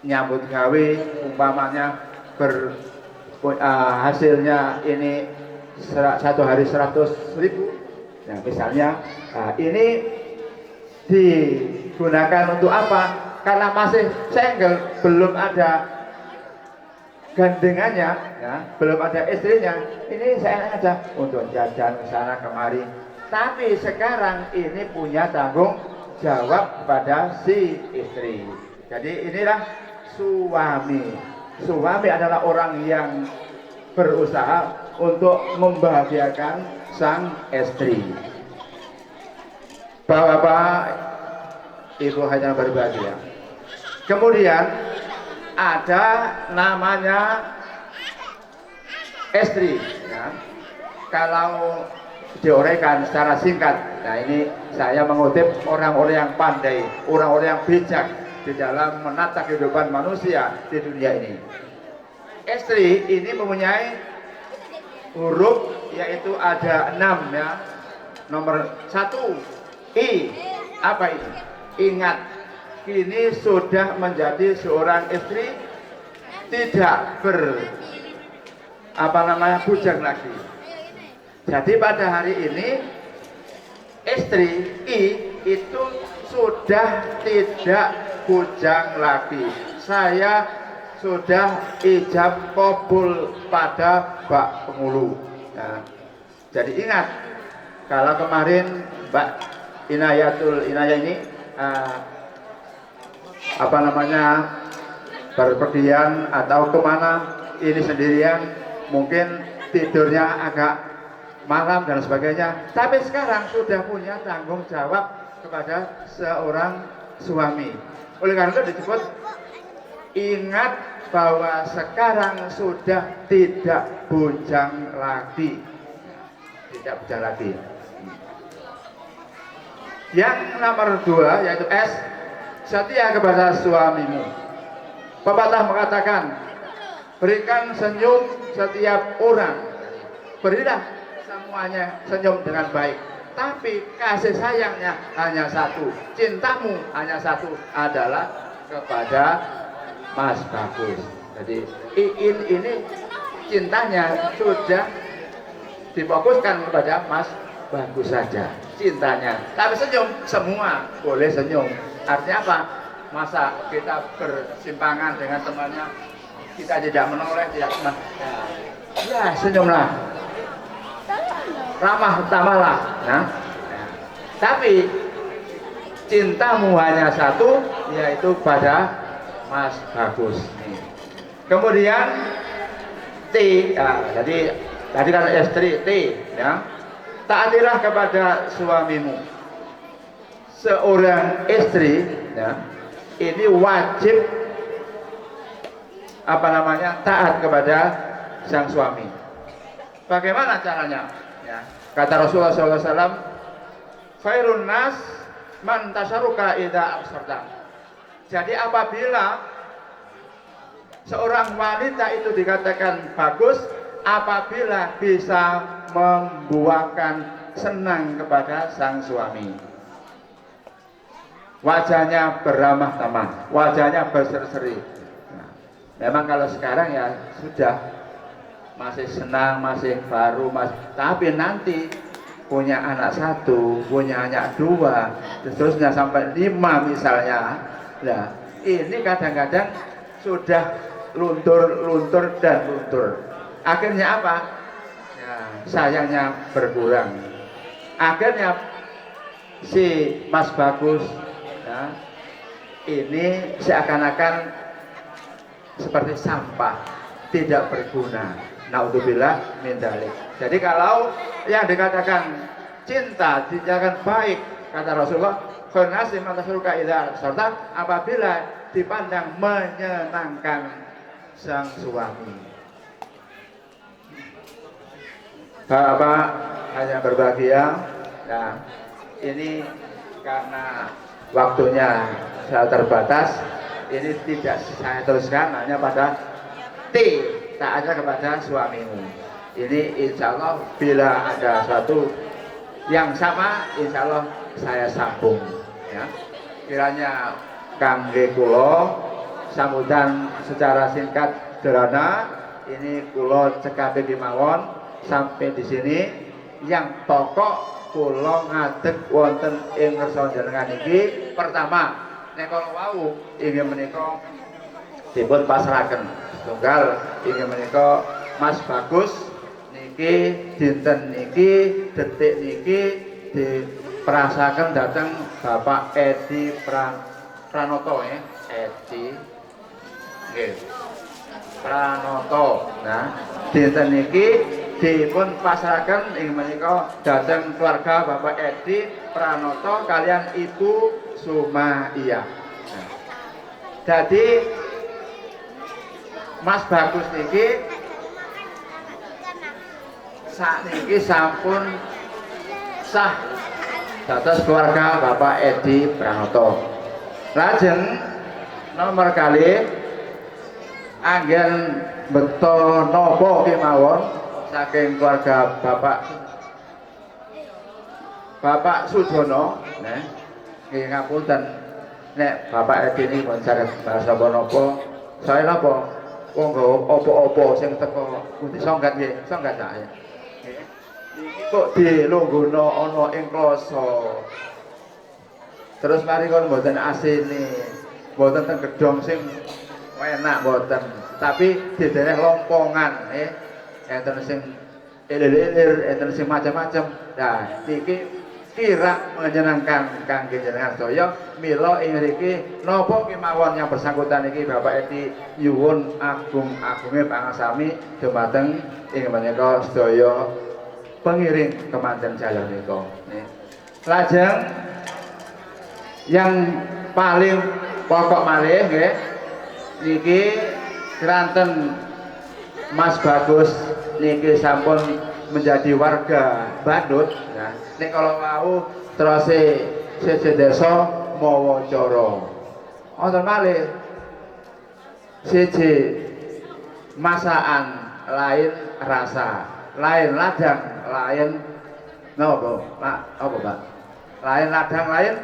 nyambut gawe umpamanya hasilnya ini satu hari 100.000, nah misalnya, ini digunakan untuk apa? Karena masih single, belum ada gandengannya, ya, belum ada istrinya, ini saya aja untuk jajan sana kemari. Tapi sekarang ini punya tanggung jawab kepada si istri. Jadi inilah suami. Suami adalah orang yang berusaha untuk membahagiakan sang istri. Bapak, Ibu hanya berbahagia. Kemudian ada namanya istri, ya. Kalau diuraikan secara singkat, nah ini saya mengutip orang-orang yang pandai, orang-orang yang bijak di dalam menata kehidupan manusia di dunia ini. Istri ini mempunyai huruf, yaitu ada 6, ya. Nomor 1, I. Apa ini? Ingat, kini sudah menjadi seorang istri, tidak bujang lagi. Jadi pada hari ini istri I itu sudah tidak bujang lagi. Saya sudah ijab kabul pada Mbak Pengulu. Nah, jadi ingat, kalau kemarin Mbak Inayah ini berpergian atau kemana ini sendirian, mungkin tidurnya agak malam dan sebagainya. Tapi sekarang sudah punya tanggung jawab kepada seorang suami. Oleh karena itu disebut, ingat bahwa sekarang sudah tidak bujang lagi. Tidak bujang lagi. Yang nomor 2 yaitu S, setia kepada suamimu. Pepatah mengatakan, berikan senyum setiap orang, berilah semuanya senyum dengan baik. Tapi kasih sayangnya hanya satu, cintamu hanya satu, adalah kepada Mas Bagus. Jadi ini cintanya sudah difokuskan kepada Mas Bagus saja cintanya. Tapi senyum, semua boleh senyum. Artinya apa? Masa kita bersimpangan dengan temannya, kita tidak menoleh, tidak ya senyumlah, ramah tamalah. Nah, tapi cintamu hanya satu, yaitu pada Mas Bagus. Kemudian T, jadi tadi kan istri T, ya. taatilah kepada suamimu. Seorang istri ya, ini wajib taat kepada sang suami. Bagaimana caranya? Ya. Kata Rasulullah SAW, khairun nas man tasyaruka idza absarta. Jadi apabila seorang wanita itu dikatakan bagus apabila bisa membuahkan senang kepada sang suami. Wajahnya beramah tamah, wajahnya berseri-seri. Nah, memang kalau sekarang ya sudah masih senang, masih baru, tapi nanti punya anak 1, punya anak 2, seterusnya sampai 5 misalnya. Nah, ini kadang-kadang sudah luntur dan luntur. Akhirnya apa? Ya, sayangnya berkurang. Akhirnya si Mas Bagus ya, ini seakan-akan seperti sampah, tidak berguna. Naudzubillah min dzalik. Jadi kalau yang dikatakan cinta, dikatakan baik, kata Rasulullah, khonasi mantasuruka idza sarta, apabila dipandang menyenangkan sang suami. Bapak hanya berbahagia. Nah, ini karena waktunya saya terbatas, ini tidak saya teruskan hanya pada taatnya kepada suamimu. Ini insya Allah bila ada suatu yang sama, insya Allah saya sambung. Ya. Kiranya kangge kulo sambutan secara singkat sederhana. Ini kulo cekape kemawon sampai di sini. Yang pokok kulo ngadeg wonten ing ngersa jenengan iki. Pertama, nek kala wau inggih menika dipun pasrahaken tunggal inggih menika Mas Bagus niki dinten niki detik niki diperasaken dhateng Bapak Edi Pranoto ya. Edi nggih Pranoto. Nah, dinten niki dipun pasrahaken ing menika dhateng keluarga Bapak Edi Pranoto kalian Ibu Sumaiyah. Nah, jadi Mas Bagus niki sakniki sampun sah dados keluarga Bapak Edi Pranoto. Lajeng nomor kali anggen beto napa kemawon saking keluarga Bapak Sujono, nggih ngapunten nek Bapak Edi ini pun saged bahasa napa saya napa wong opo-opo sing teko Gusti Songgat nggih, Songgat saya. Nggih. Iki kok dilungguhna ana ing kloso. Terus mari kon mboten asine, mboten teng gedhong sing enak mboten, tapi didereh lompongan nggih. Enten sing elir-elir, enten sing macam-macam. Nah, iki kira menyenangkan kangge jenengan sedaya. Mila ing mriki napa kemawon yang bersangkutan iki Bapak Edi nyuwun agung-agunge pangasami dumateng ing menika sedaya pengiring kemanten jalan nika. Lajeng yang paling pokok malih nggih niki keranten Mas Bagus niki sampun menjadi warga Badut. Nah, nek kalau mau terus siji desa mawa cara. Wonten malih siji masakan lain rasa, lain ladang, lain napa, Pak? Apa, Pak? Lain ladang, lain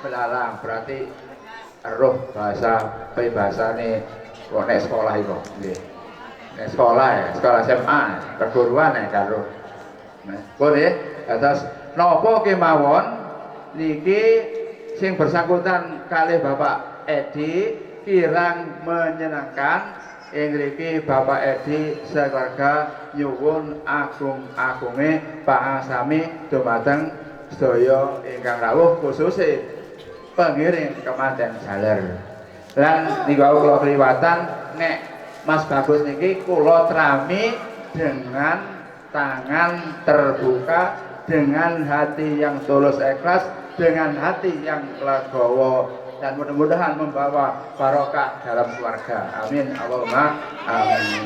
belalang. Berarti roh bahasa bahasane kok nek sekolah iku nggih. Sekolah SMA, perguruan karo. Nah, boleh atas napa kemawon niki sing bersangkutan kalih Bapak Edi kirang menyenangkan ing mriki Bapak Edi sekeluarga nyuwun agung-agunge pangasami dumateng sedaya ingkang rawuh khususé pengiring kemanten jaler. Lan niku kula kliwatan nek Mas Bagus niki kula trami dengan tangan terbuka dengan hati yang tulus ikhlas, dengan hati yang legowo, dan mudah-mudahan membawa barokah dalam keluarga. Amin. Allahumma amin.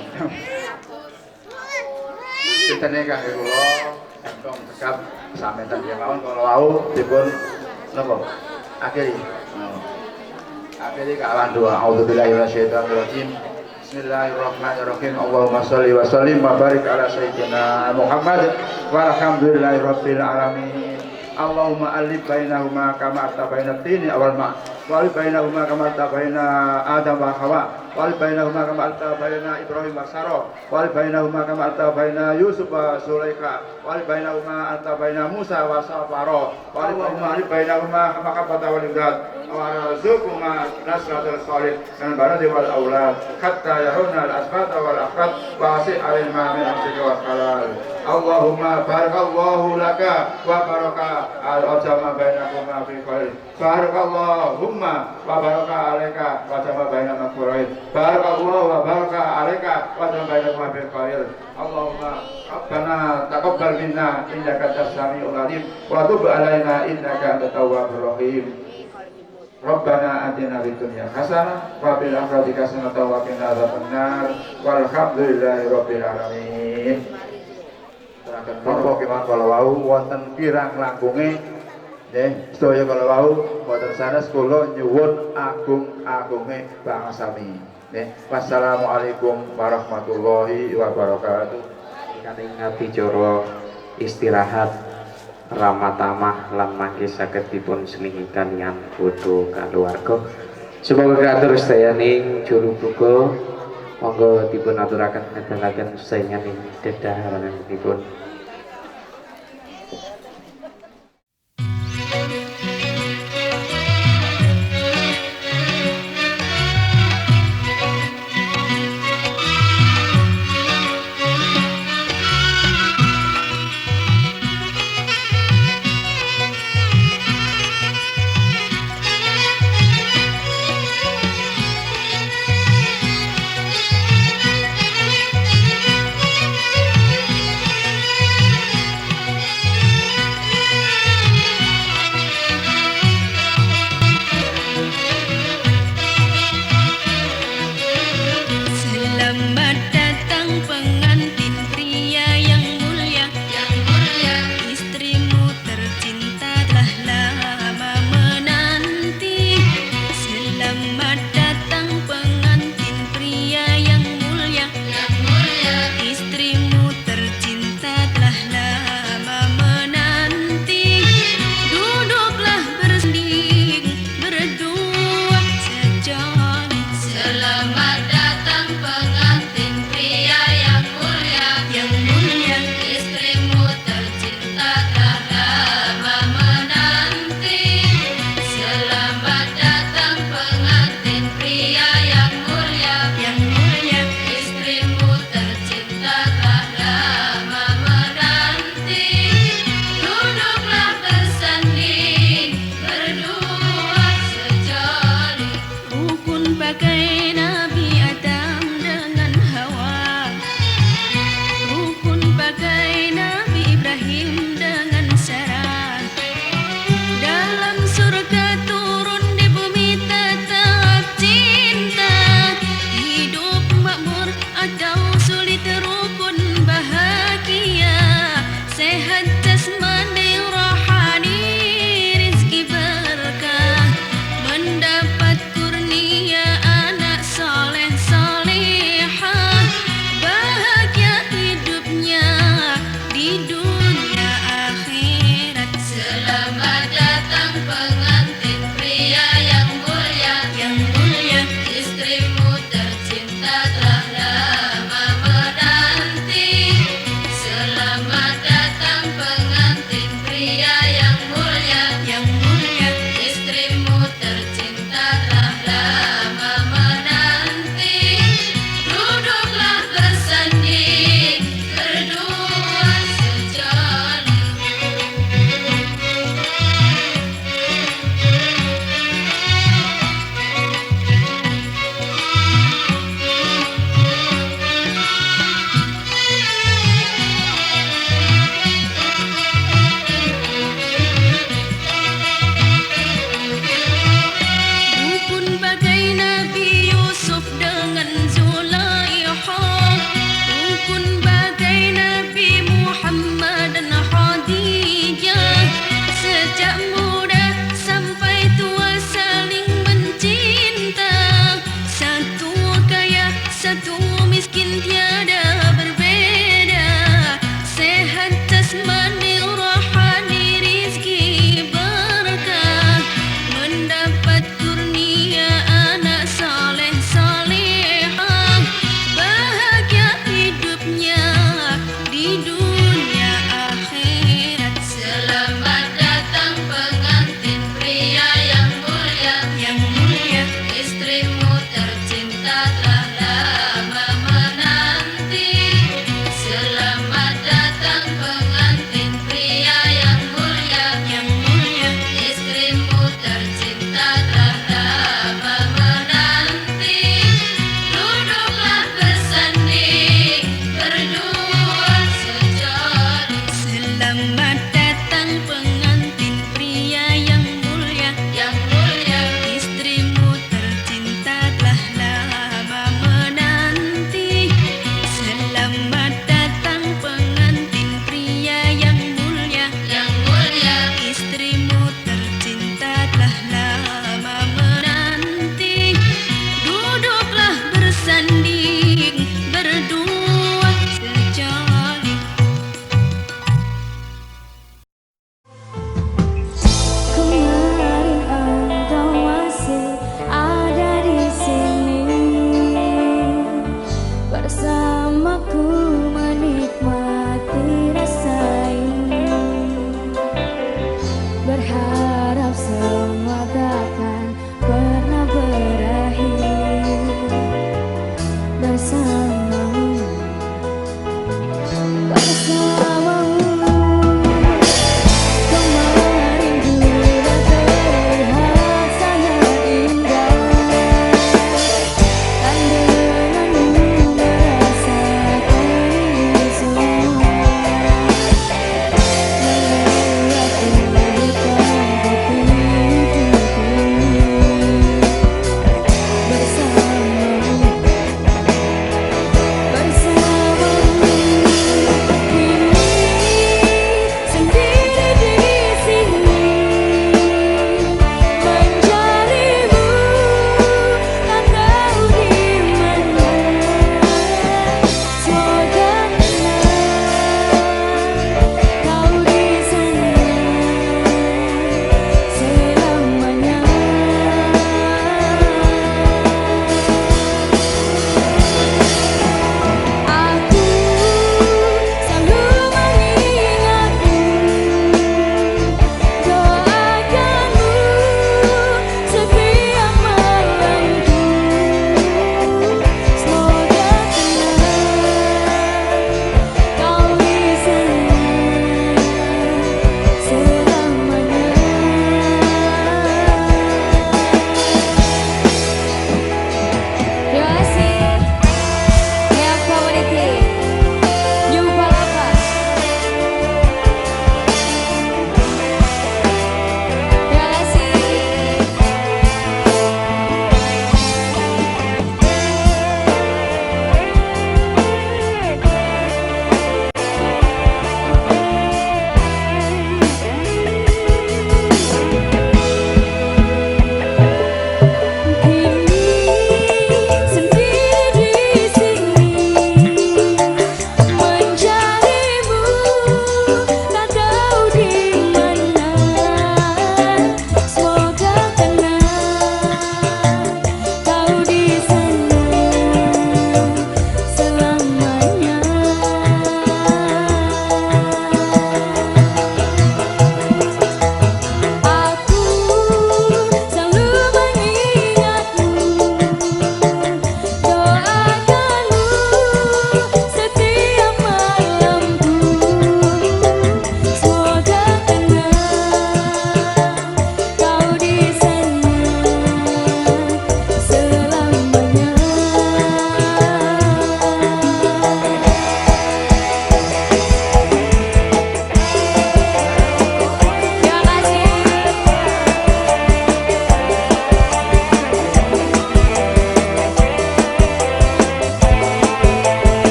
Kita nih kang kula sampun cekap sametan kemawon kala wau dipun napa akhiri. Akhiri kawan doa. Auzubillahi minasyaitonirrajim. Bismillahirrahmanirrahim. Allahumma sholli wa sallim wa barik ala sayyidina Muhammad walhamdulillahi rabbil alamin. Allahumma alif bainahuma kama atabaina tini awal ma wal bainahuma kama atabaina Adam wa Hawa wal bainahuma kama atabaina Ibrahim wa Sarah wal bainahuma kama atabaina Yusuf wa Sulaika wal bainahuma atabaina Musa wa Safaro wal bainahuma kama kafata wal idad wa razukuma nasratul khalid dan baradi wal aulad hatta yaruna al asfata wal akhrat wa asi alil ma min amsika wa halal. Allahumma barakallahu laka wa baraka al-ajama bainakuma fi khair. Barakallahumma wa baraka alaika wa jama bainana khairin. Barakallahu wa baraka alaika wa jama bainakuma fi khair. Allahumma rabbana taqabbal minna innaka antas samiul alim wa tub alaina innaka antat tawwabur rahim. Rabbana atina fid dunya hasanah wa fil akhirati hasanah wa qina adzabannar. Walhamdulillahi rabbil alamin. Monggo kemawon kala wau wonten kirang langkunge nggih sedaya kala wau wonten sanes kula nyuwun agung-agunge bangsami nggih. Wassalamualaikum warahmatullahi wabarakatuh. Kaning adicara istirahat ramatamah lan mangke saged dipun selihikan kaliyan bodho kaluwarga. Semoga katur sedayaning juru buka monggo dipun aturaken ngedalaken saenganing dedaharanipun.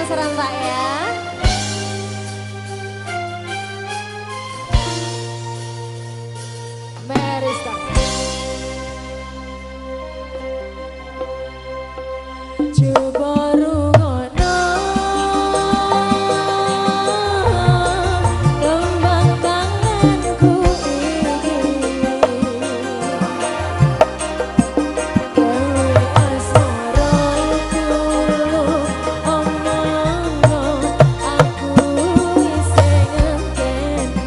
serentak ya. Merista. Coba rungono kembang tanganku iki. Gawe asmara dulu omongno aku isih ngenteni.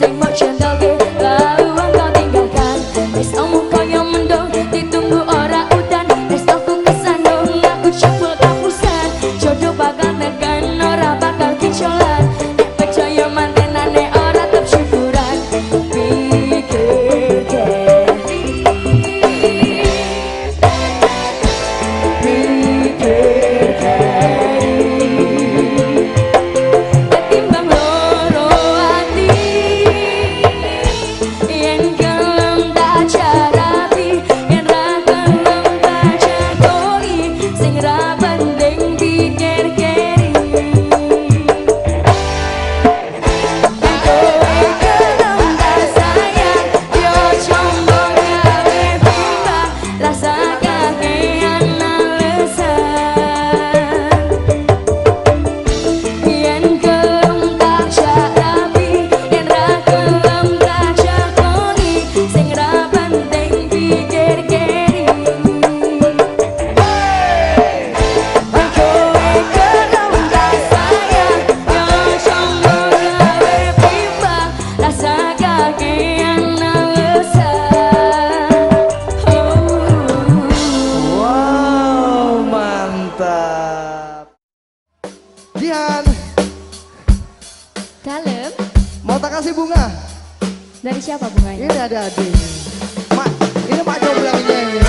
sing mau centelke lalu kau tinggalkan. Wis omong kaya mendung ditunggu ora udan. Wis aku kesandung aku cepul kapusan. Jodoh bakal tekan ora bakal kicolan. Nek percaya mantenane ora tetep syukuran. Pikir ketimbang loro ati yen gelem tak jarapi yen ra gelem tak jagoi sing ra penting pikir keri yen kowe gelem tak sayang yo combong gawe bimbang rasa kakean alasan yen gelem tak jarapi yen ra gelem tak jagoni sing ra penting pikir keri kowe gelem tak sayang yo combong gawe bimbang rasa kakean alasan. Wow, mantap. Dian, Dalem mau tak kasih bunga? dari siapa bunganya? Ini ada Adi. Mak, ini Pak Jomblang ini.